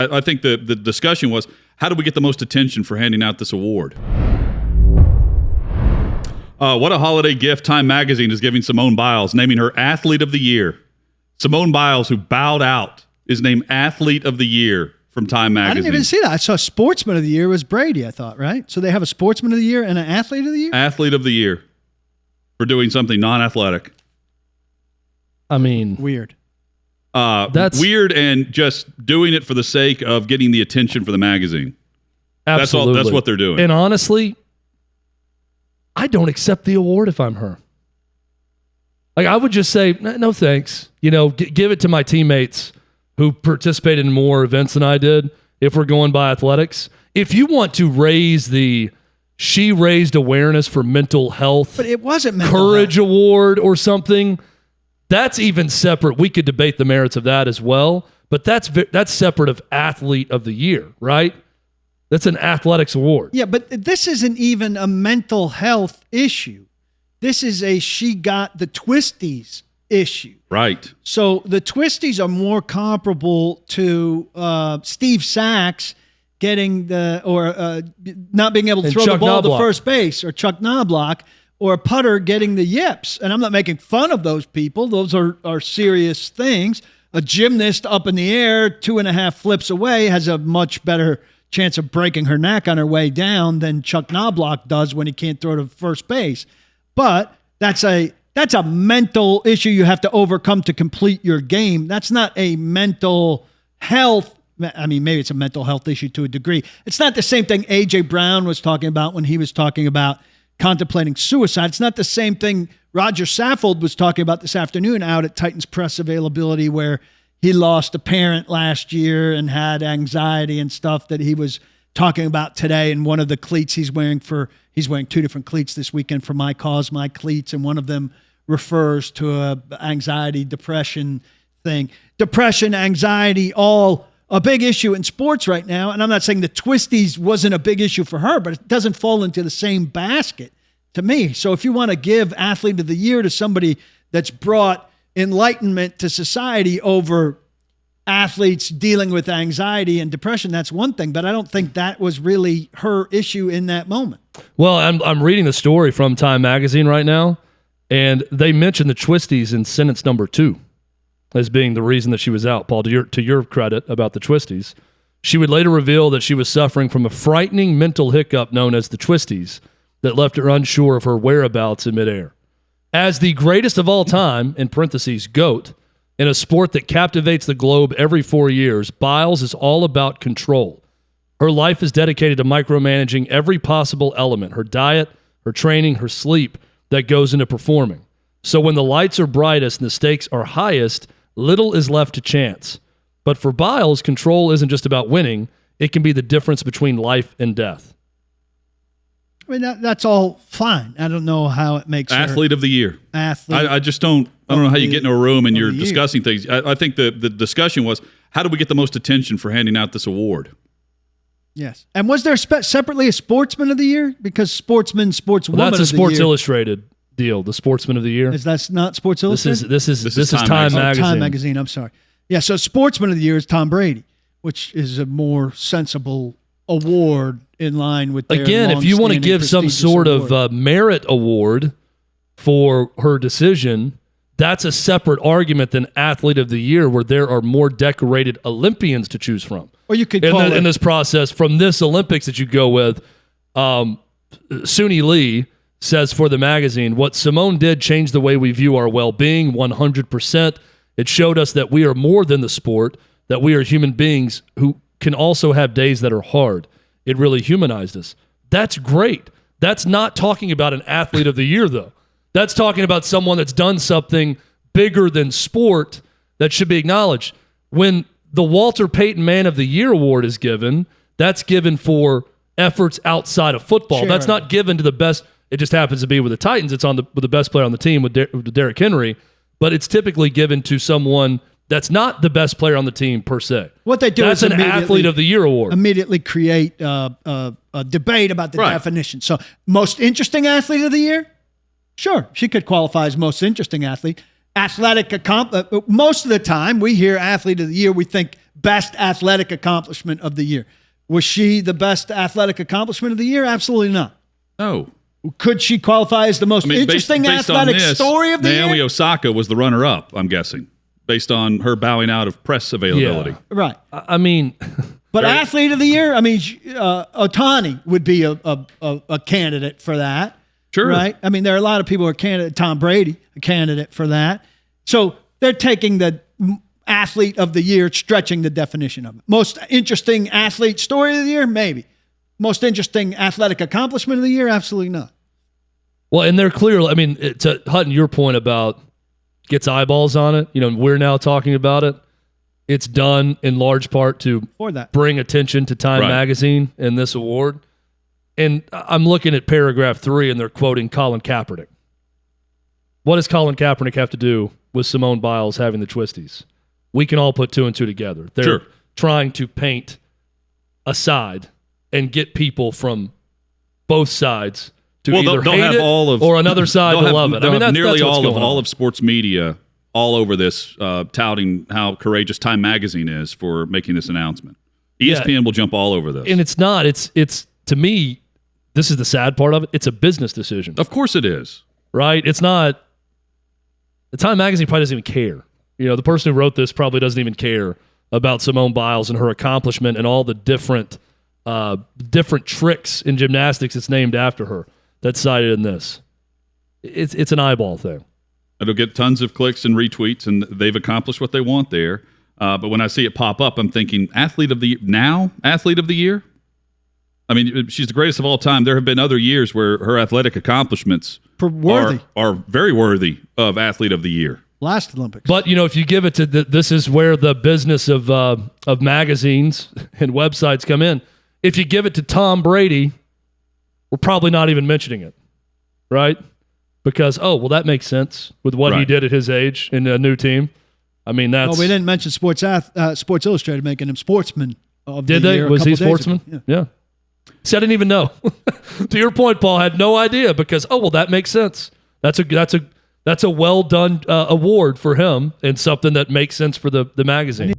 I think the discussion was, how do we get the most attention for handing out this award? What a holiday gift Time Magazine is giving Simone Biles, naming her Athlete of the Year. Simone Biles, who bowed out, is named Athlete of the Year from Time Magazine. I didn't even see that. I saw Sportsman of the Year was Brady, I thought, right? So they have a Sportsman of the Year and an Athlete of the Year? Athlete of the Year for doing something non-athletic. I mean, weird. That's weird, and just doing it for the sake of getting the attention for the magazine. Absolutely. That's what they're doing. And honestly, I don't accept the award if I'm her. Like, I would just say, no thanks. You know, give it to my teammates who participated in more events than I did, if we're going by athletics. If you want to she raised awareness for mental health, but it wasn't mental courage health award or something, that's even separate. We could debate the merits of that as well, but that's separate of Athlete of the Year, right? That's an athletics award. Yeah, but this isn't even a mental health issue. This is she got the twisties issue. Right. So the twisties are more comparable to Steve Sachs getting not being able to throw the ball to first base, or Chuck Knobloch, or a putter getting the yips. And I'm not making fun of those people. Those are serious things. A gymnast up in the air 2.5 flips away has a much better chance of breaking her neck on her way down than Chuck Knobloch does when he can't throw to first base. But that's a mental issue you have to overcome to complete your game. That's not a mental health. I mean, maybe it's a mental health issue to a degree. It's not the same thing A.J. Brown was talking about when he was talking about contemplating suicide. It's not the same thing Roger Saffold was talking about this afternoon out at Titans Press Availability, where he lost a parent last year and had anxiety and stuff that he was talking about today. And one of the cleats he's wearing 2 different cleats this weekend for My Cause, My Cleats, and one of them refers to a anxiety, depression thing. Depression, anxiety, all a big issue in sports right now. And I'm not saying the twisties wasn't a big issue for her, but it doesn't fall into the same basket to me. So if you want to give Athlete of the Year to somebody that's brought enlightenment to society over athletes dealing with anxiety and depression, that's one thing, but I don't think that was really her issue in that moment. Well, I'm reading the story from Time Magazine right now, and they mentioned the twisties in sentence number 2 as being the reason that she was out. Paul, to your credit about the twisties, she would later reveal that she was suffering from a frightening mental hiccup known as the twisties that left her unsure of her whereabouts in midair. As the greatest of all time, in parentheses, GOAT, in a sport that captivates the globe every 4 years, Biles is all about control. Her life is dedicated to micromanaging every possible element, her diet, her training, her sleep, that goes into performing. So when the lights are brightest and the stakes are highest, little is left to chance. But for Biles, control isn't just about winning. It can be the difference between life and death. I mean, that's all fine. I don't know how it makes Athlete of the Year. Athlete. I just don't. I don't know how you get into a room and you're discussing things. I think the discussion was, how do we get the most attention for handing out this award? Yes. And was there separately a Sportsman of the Year? Because Sportswoman of the Year. That's a Sports Illustrated deal. The Sportsman of the Year. That's not Sports Illustrated? This is Time Magazine. Time Magazine. I'm sorry. Yeah. So Sportsman of the Year is Tom Brady, which is a more sensible award in line with their again, if you want to give some sort of merit award for her decision, that's a separate argument than Athlete of the Year, where there are more decorated Olympians to choose from. Or you could call in this process, from this Olympics that you go with, Suni Lee says for the magazine, what Simone did changed the way we view our well-being 100%. It showed us that we are more than the sport, that we are human beings who can also have days that are hard. It really humanized us. That's great. That's not talking about an Athlete of the Year, though. That's talking about someone that's done something bigger than sport that should be acknowledged. When the Walter Payton Man of the Year award is given, that's given for efforts outside of football. That's not given to the best. It just happens to be with the Titans. It's with the best player on the team, with Derrick Henry. But it's typically given to someone that's not the best player on the team per se. What they do is an Athlete of the Year award. Immediately create a debate about the definition. So, most interesting Athlete of the Year? Sure, she could qualify as most interesting athlete. Athletic most of the time we hear Athlete of the Year, we think best athletic accomplishment of the year. Was she the best athletic accomplishment of the year? Absolutely not. No. Could she qualify as the most interesting based athletic on this, story of the year? Naomi Osaka was the runner-up, I'm guessing, based on her bowing out of press availability. Yeah. Right. I mean, but athlete of the year, I mean, Ohtani would be a candidate for that. Sure. Right. I mean, there are a lot of people who are candidate. Tom Brady, a candidate for that. So they're taking the athlete of the year, stretching the definition of it. Most interesting athlete story of the year, maybe. Most interesting athletic accomplishment of the year, absolutely not. Well, and they're clearly, I mean, to Hutton, your point about gets eyeballs on it, we're now talking about it. It's done in large part to bring attention to Time Magazine and this award. And I'm looking at paragraph 3, and they're quoting Colin Kaepernick. What does Colin Kaepernick have to do with Simone Biles having the twisties? We can all put 2 and 2 together. They're trying to paint a side and get people from both sides to either hate it or another side to love it. I mean, that's nearly all of sports media all over this, touting how courageous Time Magazine is for making this announcement. ESPN will jump all over this, and it's not. It's to me, this is the sad part of it. It's a business decision. Of course, it is. Right? It's not. The Time Magazine probably doesn't even care. The person who wrote this probably doesn't even care about Simone Biles and her accomplishment and all the different tricks in gymnastics it's named after her that's cited in this. It's an eyeball thing. It'll get tons of clicks and retweets, and they've accomplished what they want there. But when I see it pop up, I'm thinking, athlete of the year? I mean, she's the greatest of all time. There have been other years where her athletic accomplishments are very worthy of athlete of the year. Last Olympics. But, if you give it to this is where the business of magazines and websites come in. If you give it to Tom Brady, we're probably not even mentioning it, right? Because, that makes sense with what he did at his age in a new team. I mean, that's... Well, we didn't mention Sports Illustrated making him sportsman of the year. Did they? Was he sportsman? Yeah. See, I didn't even know. To your point, Paul, I had no idea because, that makes sense. That's a well done award for him and something that makes sense for the magazine.